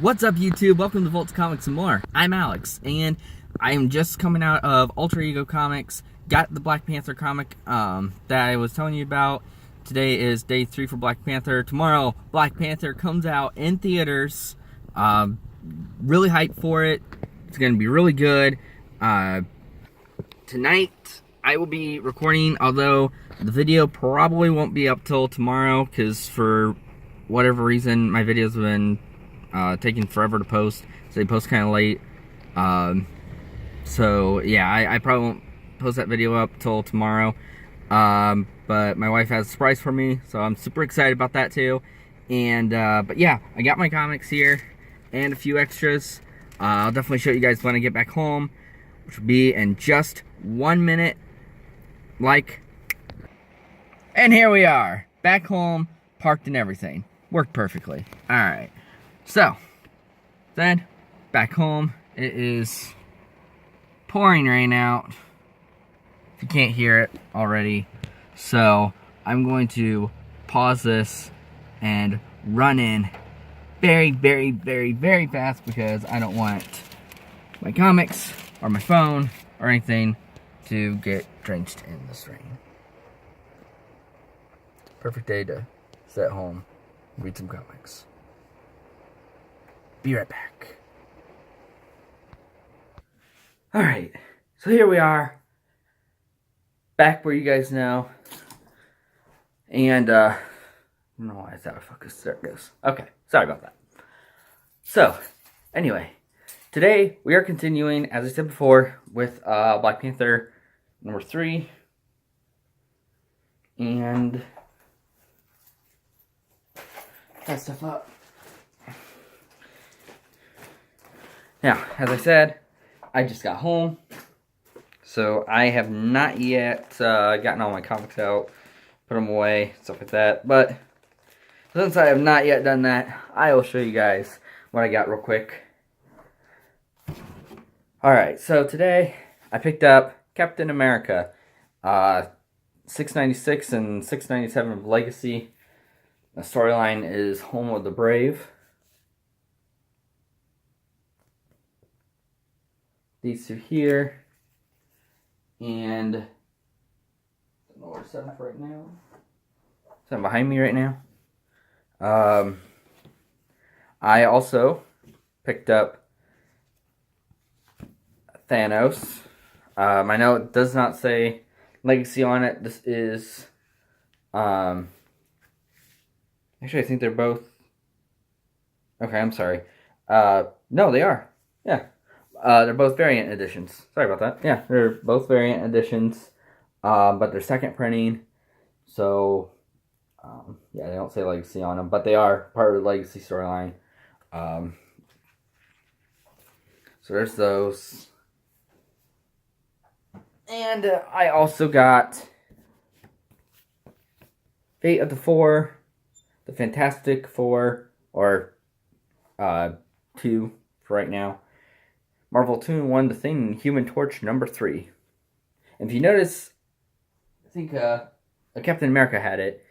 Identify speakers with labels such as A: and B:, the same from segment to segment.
A: What's up, YouTube? Welcome to Volts Comics and More. I'm Alex, and I am just coming out of Ultra Ego Comics. Got the Black Panther comic that I was telling you about. Today is day 3 for Black Panther. Tomorrow, Black Panther comes out in theaters. Really hyped for it. It's going to be really good. Tonight, I will be recording, although the video probably won't be up till tomorrow, because for whatever reason, my videos have been taking forever to post, so they post kind of late. So yeah, I probably won't post that video up till tomorrow. But my wife has a surprise for me, so I'm super excited about that too. And but yeah, I got my comics here and a few extras. I'll definitely show you guys when I get back home, which will be in just 1 minute. And here we are, back home, parked and everything. Worked perfectly. All right. So, then, back home, it is pouring rain out, if you can't hear it already. So, I'm going to pause this and run in very, very, very, very fast, because I don't want my comics or my phone or anything to get drenched in this rain. Perfect day to sit at home, read some comics. Be right back. Alright, so here we are. Back where you guys know. And, I don't know why it's out of focus. There it goes. Okay, sorry about that. So, anyway, today we are continuing, as I said before, with Black Panther number 3. And that stuff up. Now, as I said, I just got home, so I have not yet gotten all my comics out, put them away, stuff like that. But since I have not yet done that, I will show you guys what I got real quick. Alright, so today I picked up Captain America 696 and 697 of Legacy. The storyline is Home of the Brave. These two here, and I don't know where to set up right now. Set them behind me right now. I also picked up Thanos. I know it does not say Legacy on it. This is, actually I think they're both, okay, I'm sorry. No, they are, yeah. They're both variant editions. Sorry about that. Yeah, they're both variant editions, but they're second printing. So, yeah, they don't say Legacy on them, but they are part of the Legacy storyline. So there's those. And I also got Fate of the Four, the Fantastic Four, or 2 for right now. Marvel 2-in-1, The Thing, and Human Torch number 3. And if you notice, I think Captain America had it.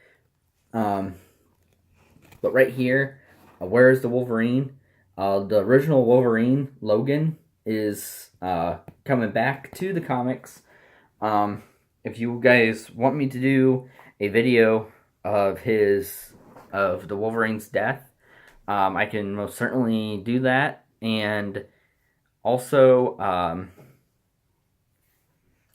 A: But right here, where's the Wolverine? The original Wolverine, Logan, is coming back to the comics. If you guys want me to do a video of the Wolverine's death, I can most certainly do that. And also,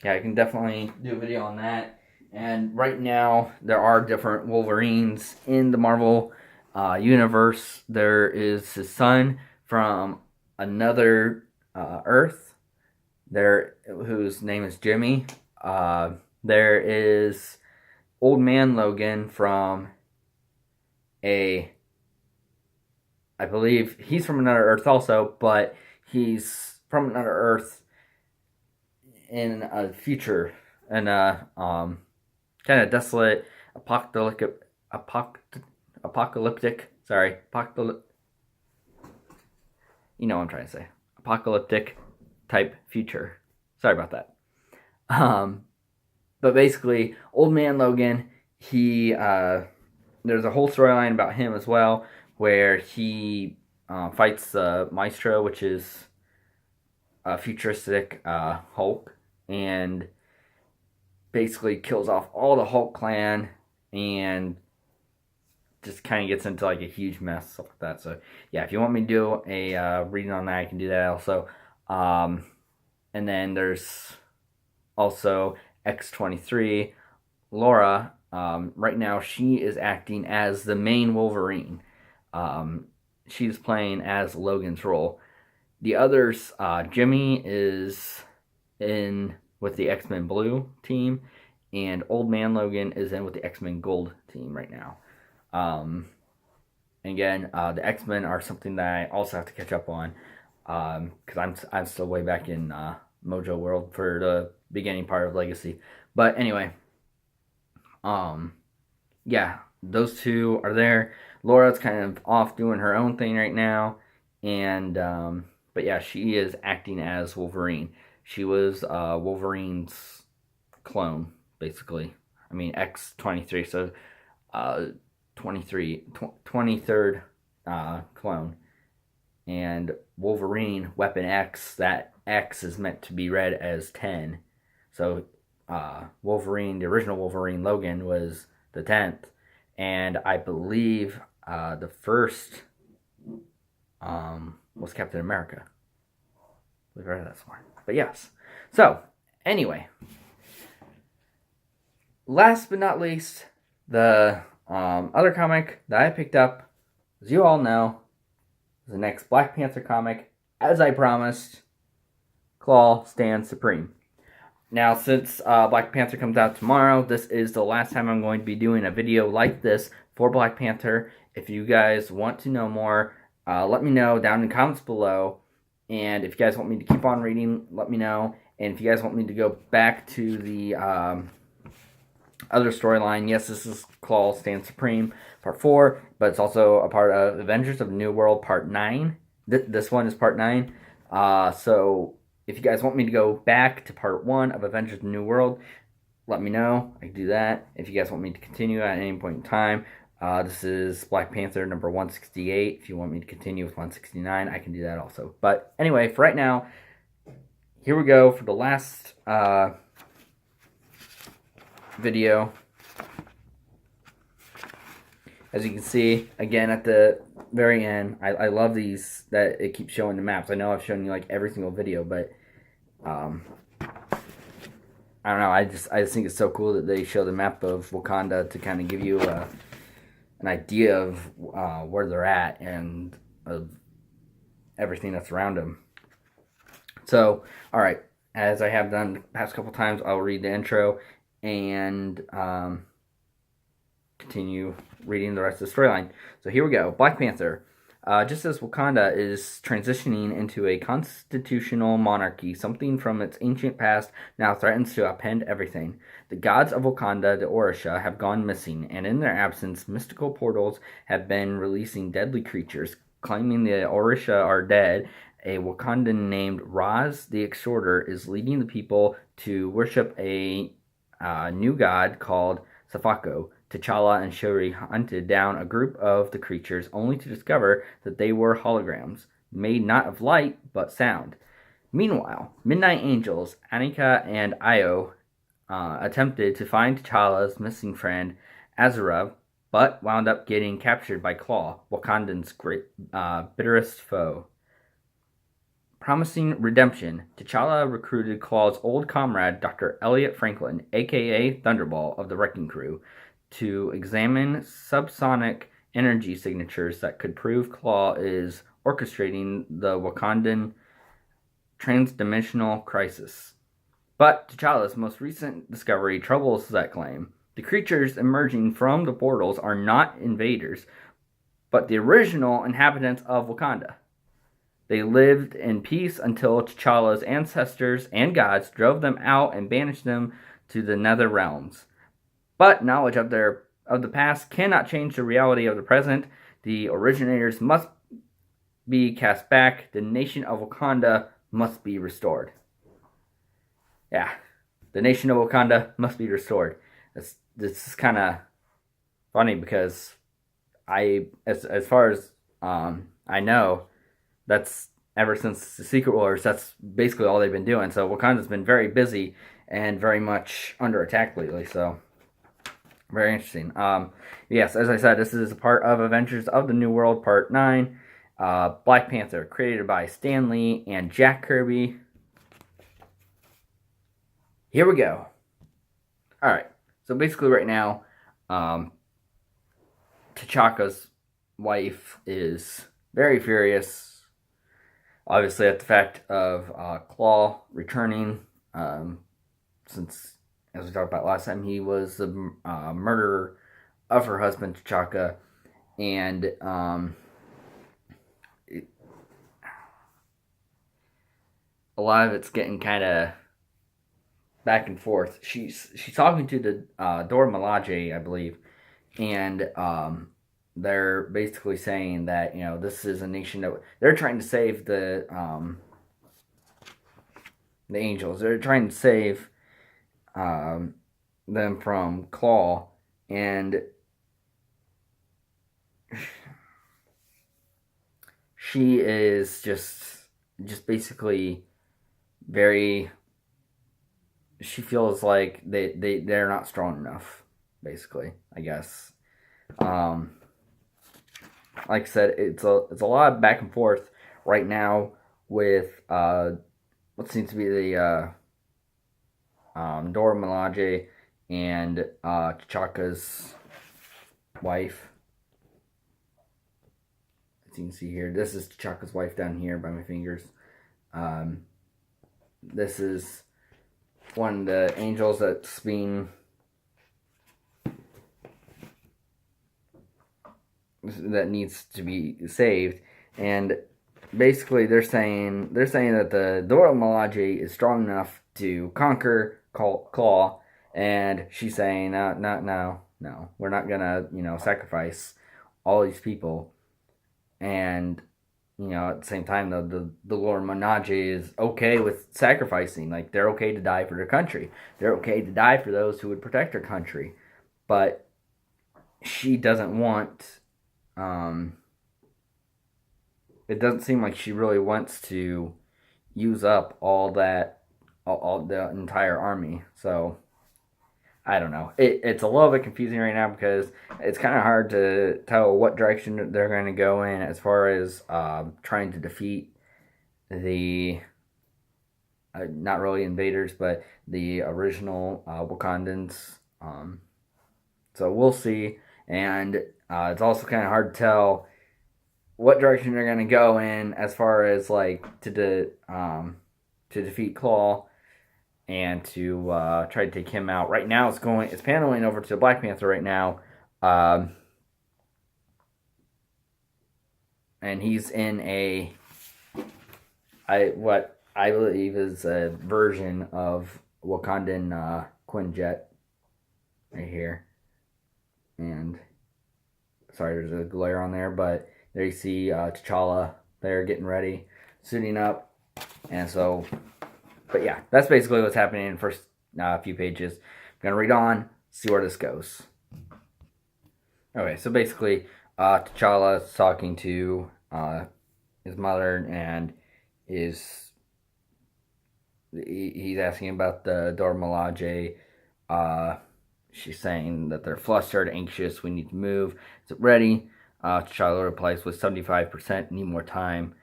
A: yeah, I can definitely do a video on that. And right now, there are different Wolverines in the Marvel universe. There is his son from another Earth, whose name is Jimmy. There is Old Man Logan from I believe he's from another Earth also, but he's from another Earth in a future, in a kind of desolate, apocalyptic, you know what I'm trying to say, apocalyptic type future. Sorry about that. But basically, Old Man Logan, there's a whole storyline about him as well, where he fights Maestro, which is a futuristic Hulk, and basically kills off all the Hulk clan and just kind of gets into like a huge mess, stuff like that. So yeah, if you want me to do a reading on that, I can do that also. And then there's also X-23, Laura. Right now, she is acting as the main Wolverine. She's playing as Logan's role. The others, Jimmy is in with the X-Men Blue team, and Old Man Logan is in with the X-Men Gold team right now. Again, the X-Men are something that I also have to catch up on, because I'm still way back in Mojo World for the beginning part of Legacy. But anyway, yeah, those two are there. Laura's kind of off doing her own thing right now, and but yeah, she is acting as Wolverine. She was Wolverine's clone, basically. I mean, X-23, so 23rd clone. And Wolverine, Weapon X, that X is meant to be read as 10. So Wolverine, the original Wolverine, Logan, was the 10th. And I believe the first was Captain America. We've read that somewhere. But yes. So, anyway. Last but not least, the other comic that I picked up, as you all know, is the next Black Panther comic. As I promised, Claw stands supreme. Now, since Black Panther comes out tomorrow, this is the last time I'm going to be doing a video like this for Black Panther. If you guys want to know more, let me know down in the comments below. And if you guys want me to keep on reading, let me know. And if you guys want me to go back to the other storyline, yes, this is Claw Stands Supreme, Part 4, but it's also a part of Avengers of the New World, Part 9. This one is Part 9. So if you guys want me to go back to Part 1 of Avengers of the New World, let me know. I can do that. If you guys want me to continue at any point in time, this is Black Panther number 168. If you want me to continue with 169, I can do that also. But anyway, for right now, here we go for the last video. As you can see, again at the very end, I love these, that it keeps showing the maps. I know I've shown you like every single video, but I don't know, I just think it's so cool that they show the map of Wakanda to kind of give you an idea of where they're at and of everything that's around them. So, alright, as I have done the past couple times, I'll read the intro and continue reading the rest of the storyline. So here we go. Black Panther. Just as Wakanda is transitioning into a constitutional monarchy, something from its ancient past now threatens to upend everything. The gods of Wakanda, the Orisha, have gone missing, and in their absence, mystical portals have been releasing deadly creatures. Claiming the Orisha are dead, a Wakandan named Raz the Exhorter is leading the people to worship a new god called Safako. T'Challa and Shuri hunted down a group of the creatures only to discover that they were holograms, made not of light but sound. Meanwhile, Midnight Angels, Annika and Io, attempted to find T'Challa's missing friend, Azura, but wound up getting captured by Claw, Wakandan's bitterest foe. Promising redemption, T'Challa recruited Claw's old comrade, Dr. Elliot Franklin, aka Thunderball of the Wrecking Crew, to examine subsonic energy signatures that could prove Claw is orchestrating the Wakandan transdimensional crisis. But T'Challa's most recent discovery troubles that claim. The creatures emerging from the portals are not invaders, but the original inhabitants of Wakanda. They lived in peace until T'Challa's ancestors and gods drove them out and banished them to the nether realms. But knowledge of the past cannot change the reality of the present. The originators must be cast back. The nation of Wakanda must be restored. Yeah, the nation of Wakanda must be restored. This is kind of funny because as far as I know. That's ever since the Secret Wars. That's basically all they've been doing. So Wakanda's been very busy and very much under attack lately. So very interesting. Yes, as I said, this is a part of Adventures of the New World Part 9. Black Panther, created by Stan Lee and Jack Kirby. Here we go. Alright, so basically right now, T'Chaka's wife is very furious, obviously at the fact of Claw returning, since, as we talked about last time, he was the murderer of her husband T'Chaka, and a lot of it's getting kind of back and forth. She's talking to the Dora Milaje, I believe, and they're basically saying that this is a nation that they're trying to save the angels. They're trying to save them from Claw, and she is just basically very. She feels like they're not strong enough, basically, I guess. Like I said, it's a lot of back and forth right now with what seems to be the Dora Milaje and T'Chaka's wife. As you can see here, this is T'Chaka's wife down here by my fingers. This is one of the angels that's being that needs to be saved, and basically they're saying that the Dora Milaje is strong enough to conquer Claw, and she's saying no, we're not gonna sacrifice all these people, and at the same time, though, the Lord Menage is okay with sacrificing. Like, they're okay to die for their country. They're okay to die for those who would protect their country. But she doesn't want... it doesn't seem like she really wants to use up all the entire army. So, I don't know. It's a little bit confusing right now because it's kind of hard to tell what direction they're going to go in as far as trying to defeat the, not really invaders, but the original Wakandans. So we'll see. And it's also kind of hard to tell what direction they're going to go in as far as to defeat Claw and to try to take him out. Right now, it's paneling over to Black Panther right now, and he's in what I believe is a version of Wakandan Quinjet right here, and sorry, there's a glare on there, but there you see T'Challa there getting ready, suiting up, and so. But yeah, that's basically what's happening in the first few pages. I'm going to read on, see where this goes. Okay, so basically, T'Challa is talking to his mother, and he's asking about the Dora Milaje. She's saying that they're flustered, anxious, we need to move. Is it ready? T'Challa replies with 75%, need more time.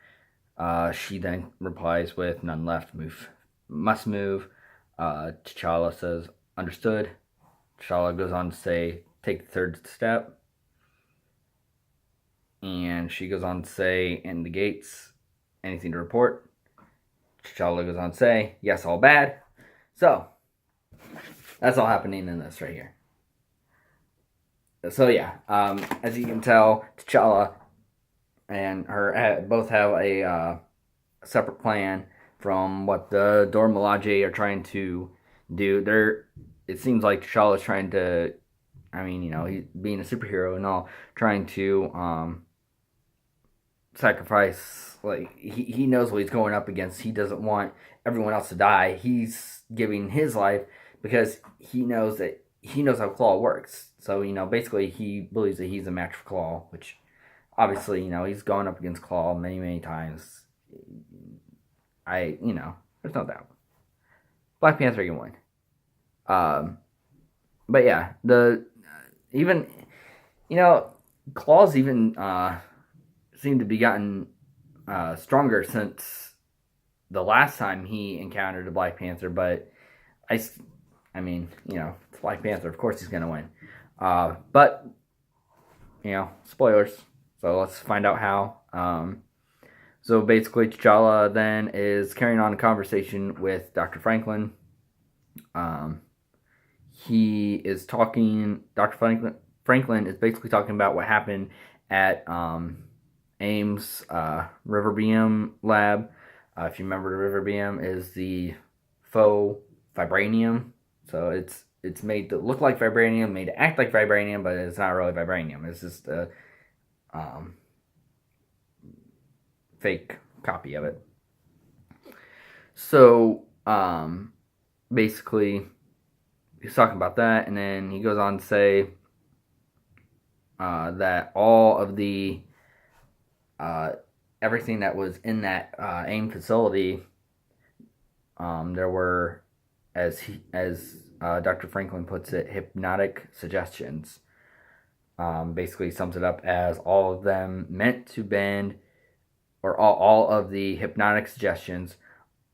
A: She then replies with none left, must move. T'Challa says, understood. T'Challa goes on to say, take the third step. And she goes on to say, in the gates, anything to report? T'Challa goes on to say, yes, all bad. So, that's all happening in this right here. So yeah, as you can tell, T'Challa and her both have a separate plan from what the Dora Milaje are trying to do. It seems like T'Challa is trying to, he's being a superhero and all, trying to sacrifice. Like, he knows what he's going up against. He doesn't want everyone else to die. He's giving his life because he knows how Claw works. So, basically he believes that he's a match for Claw, which obviously, he's gone up against Claw many, many times. There's no doubt. Black Panther can win. But yeah, even Claws even seem to be gotten stronger since the last time he encountered a Black Panther. But I mean, it's Black Panther. Of course, he's gonna win. But spoilers. So let's find out how. So basically, T'Challa then is carrying on a conversation with Dr. Franklin. He is talking. Dr. Franklin is basically talking about what happened at AIM's River BM lab. If you remember, the River BM is the faux vibranium. So it's made to look like vibranium, made to act like vibranium, but it's not really vibranium. It's just a fake copy of it. So basically, he's talking about that, and then he goes on to say that all of the everything that was in that AIM facility, there were, as Dr. Franklin puts it, hypnotic suggestions. Basically sums it up as all of them meant to bend, or all of the hypnotic suggestions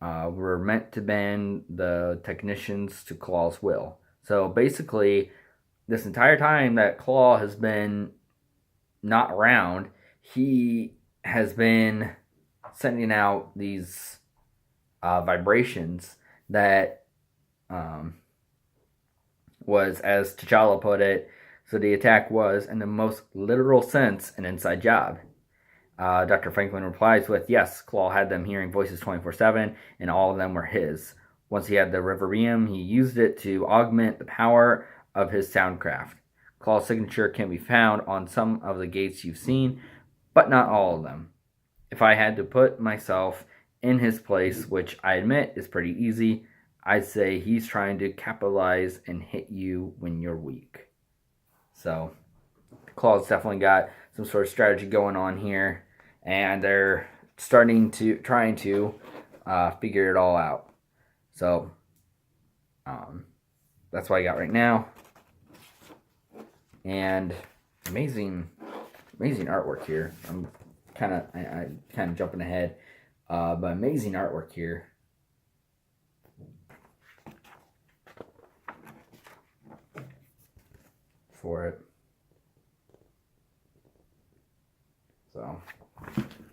A: were meant to bend the technicians to Claw's will. So basically, this entire time that Claw has been not around, he has been sending out these vibrations that was, as T'Challa put it, so the attack was, in the most literal sense, an inside job. Dr. Franklin replies with, yes, Claw had them hearing voices 24/7, and all of them were his. Once he had the River Riem, he used it to augment the power of his soundcraft. Claw's signature can be found on some of the gates you've seen, but not all of them. If I had to put myself in his place, which I admit is pretty easy, I'd say he's trying to capitalize and hit you when you're weak. So, Claw's definitely got some sort of strategy going on here, and they're trying to figure it all out. So, that's what I got right now. And amazing artwork here. I'm kind of jumping ahead, but amazing artwork here. For it. So,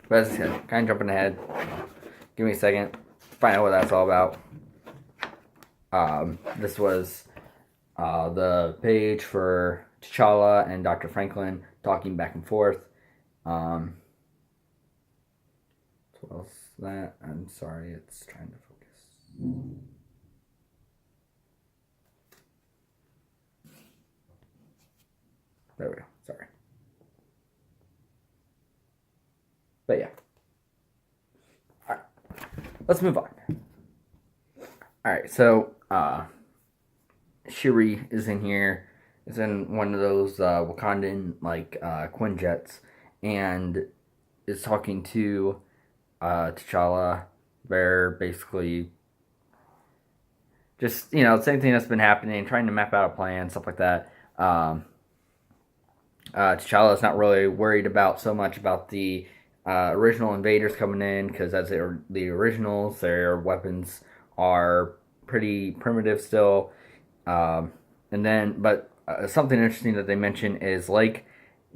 A: but as I said, kind of jumping ahead. Give me a second to find out what that's all about. This was the page for T'Challa and Dr. Franklin talking back and forth. What else is that? I'm sorry, it's trying to focus. There we go. Sorry. But yeah. Alright. Let's move on. Alright, so Shuri is in here. Is in one of those Wakandan Quinjets, and is talking to T'Challa. They're basically just, same thing that's been happening, trying to map out a plan, stuff like that. T'Challa is not really worried about so much about the original invaders coming in, because as they're the originals, their weapons are pretty primitive still. But something interesting that they mention is Lake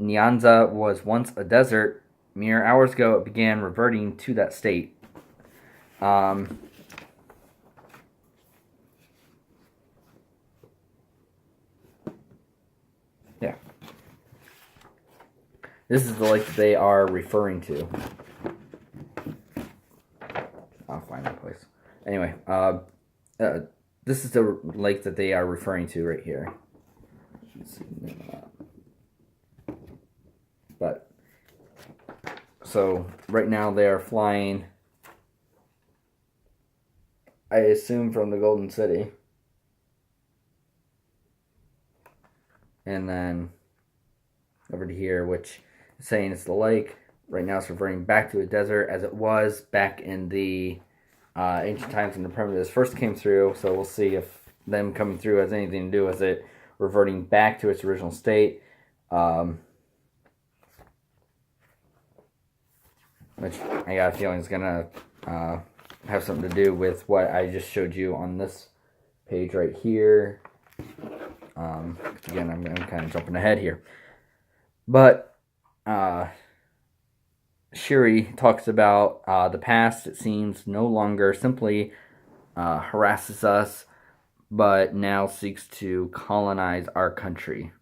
A: Nyanza was once a desert. Mere hours ago, it began reverting to that state. Yeah. This is the lake that they are referring to. I'll find that place. Anyway, this is the lake that they are referring to right here. But, so, right now they are flying, I assume, from the Golden City. And then over to here, which saying it's the lake. Right now, it's reverting back to a desert as it was back in the ancient times when the primitives first came through. So we'll see if them coming through has anything to do with it reverting back to its original state. Which I got a feeling is going to have something to do with what I just showed you on this page right here. Again, I'm kind of jumping ahead here. But Shiri talks about the past, it seems, no longer simply harasses us, but now seeks to colonize our country.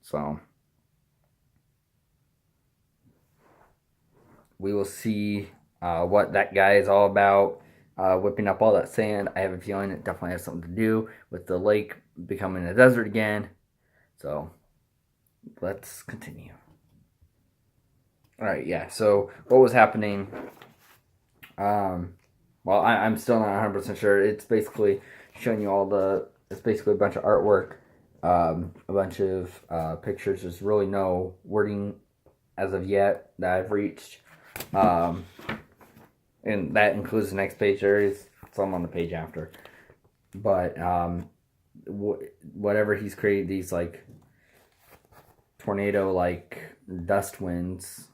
A: So we will see what that guy is all about, whipping up all that sand. I have a feeling it definitely has something to do with the lake becoming a desert again. So let's continue. All right, yeah. So what was happening? Well, I'm still not 100% sure. It's basically showing you all the. It's basically a bunch of artwork, a bunch of pictures. There's really no wording as of yet that I've reached, and that includes the next page. There is some on the page after, but whatever he's created, these like tornado like dust winds,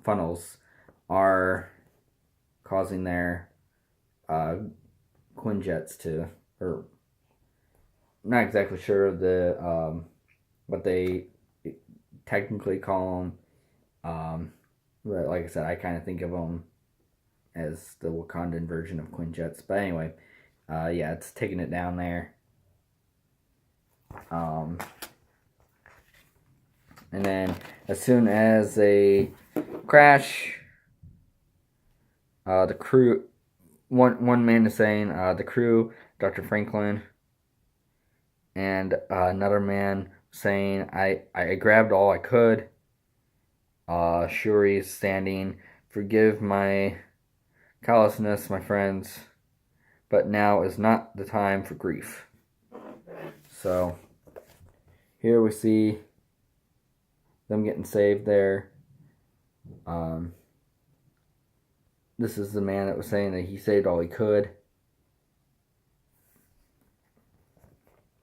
A: funnels, are causing their Quinjets to, or not exactly sure the what they technically call them. But like I said, I kind of think of them as the Wakandan version of Quinjets. But anyway, yeah, it's taking it down there. And then as soon as they crash, the crew, one man is saying, the crew, Dr. Franklin, and another man saying, I grabbed all I could. Shuri is standing, forgive my callousness, my friends, but now is not the time for grief. So here we see them getting saved there. This is the man that was saying that he saved all he could.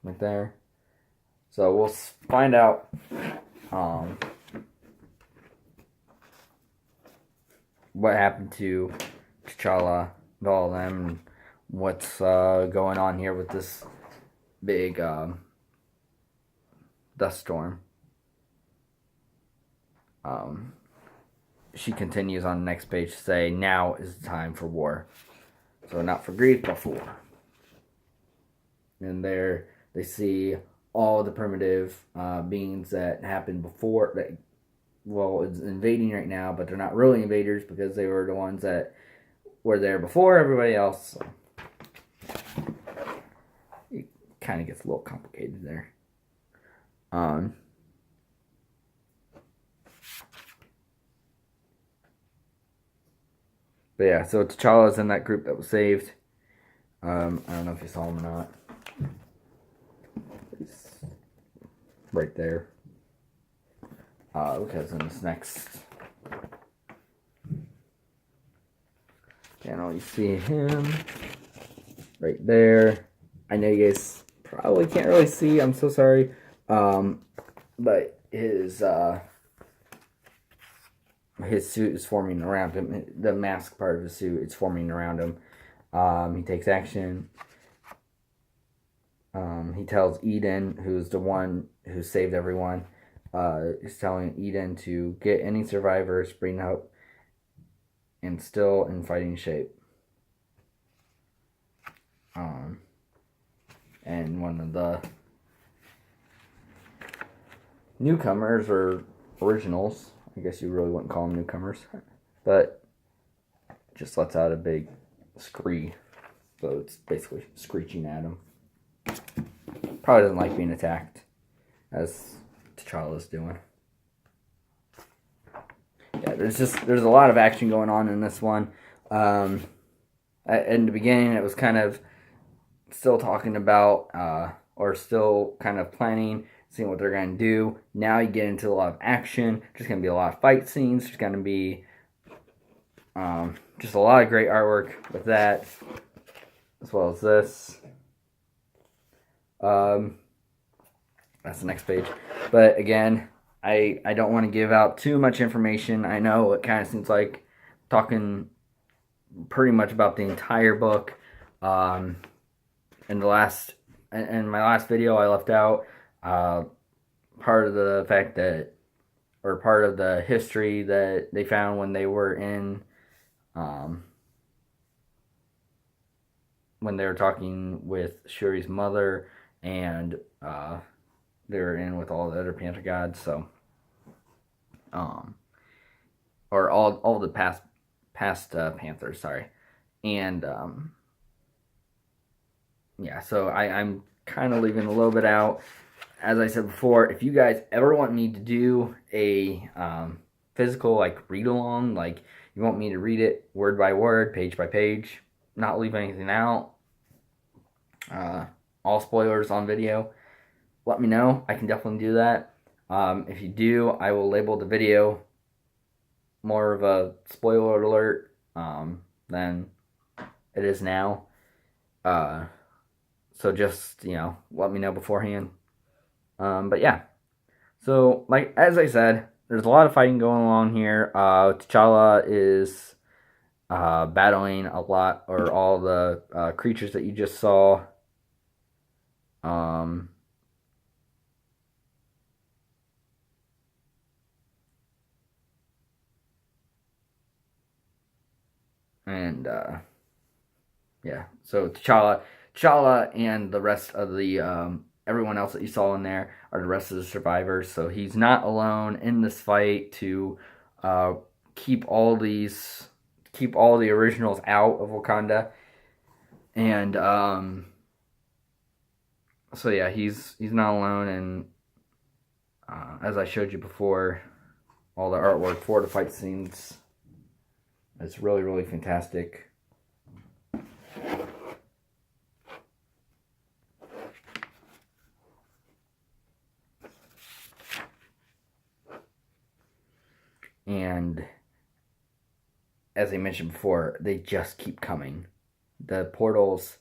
A: Right there. So we'll find out what happened to T'Challa and all of them, and what's going on here with this big dust storm. She continues on the next page to say, now is the time for war. So not for grief, but for war. And there they see all the primitive beings that happened before, that, well, it's invading right now, but they're not really invaders because they were the ones that were there before everybody else. So it kind of gets a little complicated there. But yeah, so T'Challa's in that group that was saved. I don't know if you saw him or not. He's right there. Because in this next panel, you see him right there. I know you guys probably can't really see. I'm so sorry. But his suit is forming around him. The mask part of his suit is forming around him. He takes action. He tells Eden, who's the one who saved everyone, he's telling Eden to get any survivors, bring up, and still in fighting shape. And one of the newcomers, or originals, I guess you really wouldn't call them newcomers, but just lets out a big scree. So it's basically screeching at him. Probably doesn't like being attacked, as T'Challa's doing. Yeah, there's a lot of action going on in this one. In the beginning, it was kind of still talking about, or still kind of planning seeing what they're going to do. Now you get into a lot of action. There's going to be a lot of fight scenes. There's going to be just a lot of great artwork with that, as well as this. That's the next page. But again, I don't want to give out too much information. I know it kind of seems like talking pretty much about the entire book. In my last video, I left out part of the fact that, or part of the history that they found when they were in, when they were talking with Shuri's mother, and they were in with all the other Panther gods. So, or all the past Panthers, sorry, and yeah. So I'm kind of leaving a little bit out. As I said before, if you guys ever want me to do a physical, like, read along, like you want me to read it word by word, page by page, not leave anything out, all spoilers on video, let me know. I can definitely do that. If you do, I will label the video more of a spoiler alert than it is now. So just, let me know beforehand. But yeah. So, like, as I said, there's a lot of fighting going on here. T'Challa is battling a lot, or all the creatures that you just saw. And yeah, so T'Challa and the rest of the everyone else that you saw in there are the rest of the survivors. So he's not alone in this fight to keep all the originals out of Wakanda. And so yeah, he's not alone. And as I showed you before, all the artwork for the fight scenes, it's really, really fantastic. And as I mentioned before, they just keep coming. The portals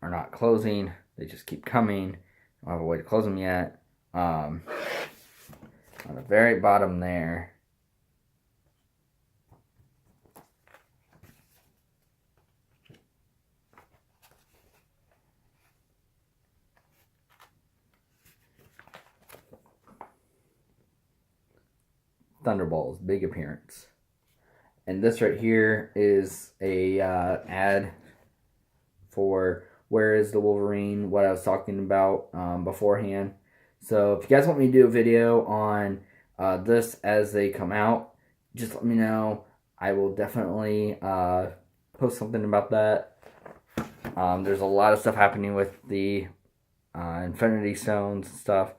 A: are not closing. They just keep coming. I don't have a way to close them yet. On the very bottom there, Thunderbolt's big appearance. And this right here is a ad for Where is the Wolverine, what I was talking about beforehand. So if you guys want me to do a video on this as they come out, just let me know. I will definitely post something about that. There's a lot of stuff happening with the Infinity Stones and stuff.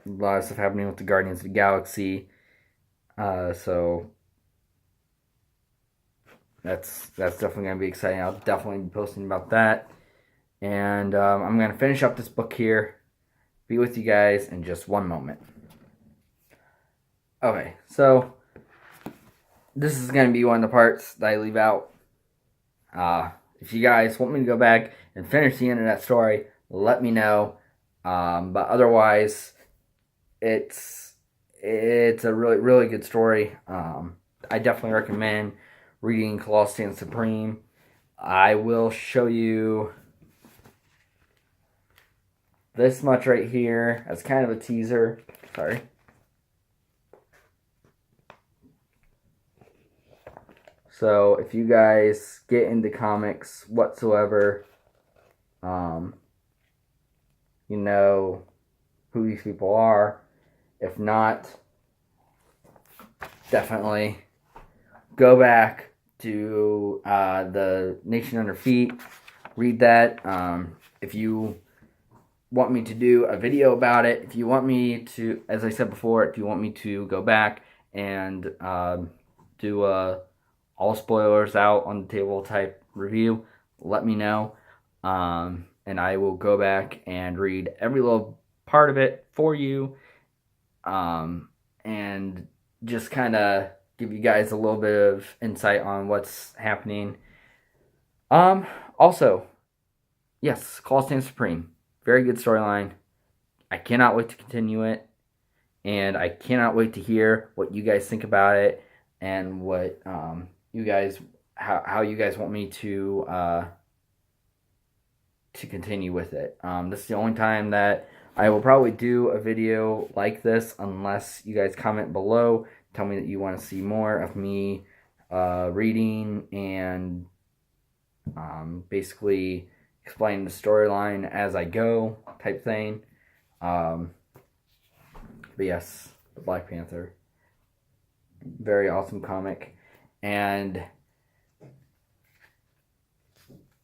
A: A lot of stuff happening with the Guardians of the Galaxy. So that's definitely going to be exciting. I'll definitely be posting about that. And I'm going to finish up this book here. Be with you guys in just one moment. Okay, so this is going to be one of the parts that I leave out. If you guys want me to go back and finish the end of that story, let me know. But otherwise, it's a really, really good story. I definitely recommend reading Colossus Supreme. I will show you this much right here as kind of a teaser. Sorry. So if you guys get into comics whatsoever, you know who these people are. If not, definitely go back to the Nation Under Feet. Read that. If you want me to do a video about it, if you want me to, as I said before, if you want me to go back and do a all spoilers out on the table type review, let me know. and I will go back and read every little part of it for you, and just kind of give you guys a little bit of insight on what's happening. Also, yes, Call Stand Supreme. Very good storyline. I cannot wait to continue it. And I cannot wait to hear what you guys think about it and what you guys how you guys want me to continue with it. This is the only time that I will probably do a video like this, unless you guys comment below, tell me that you want to see more of me reading and basically explain the storyline as I go, type thing. But yes, the Black Panther, very awesome comic. And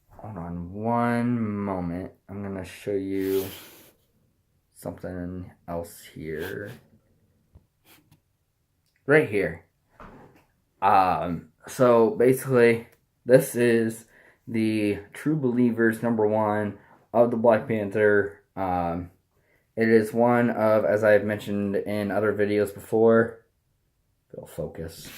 A: hold on one moment, I'm gonna show you something else here. Right here. So basically, this is the True Believers #1 of the Black Panther. It is one of, as I've mentioned in other videos before, it'll focus.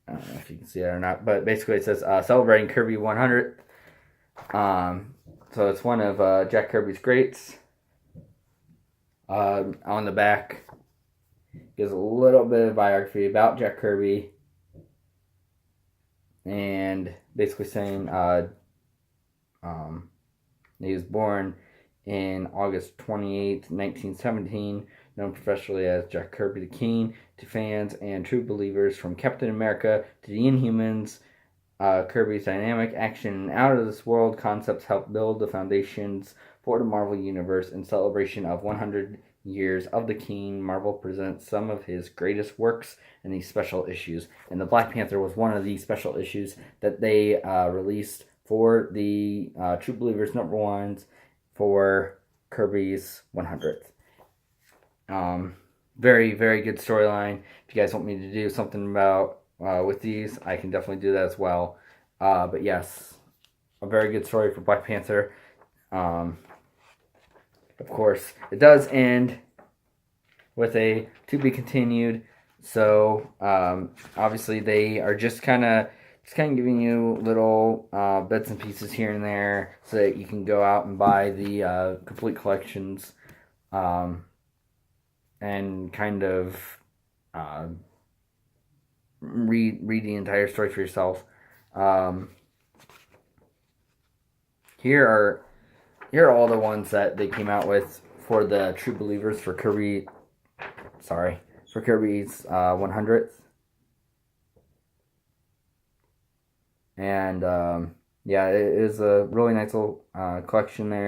A: I don't know if you can see that or not, but basically it says celebrating Kirby 100th. So it's one of Jack Kirby's greats. On the back gives a little bit of biography about Jack Kirby, and basically saying he was born in August 28th, 1917, known professionally as Jack Kirby the King to fans and true believers, from Captain America to the Inhumans. Kirby's dynamic action and out-of-this-world concepts help build the foundations for the Marvel Universe. In celebration of 100 years of the King, Marvel presents some of his greatest works in these special issues. And the Black Panther was one of these special issues that they released for the True Believers #1s for Kirby's 100th. Very, very good storyline. If you guys want me to do something about with these, I can definitely do that as well. But yes, a very good story for Black Panther. Of course, it does end with a to be continued. So obviously they are just kind of giving you little bits and pieces here and there so that you can go out and buy the complete collections and kind of read the entire story for yourself. Here are all the ones that they came out with for the True Believers for Kirby's 100th. And yeah, it is a really nice little collection there.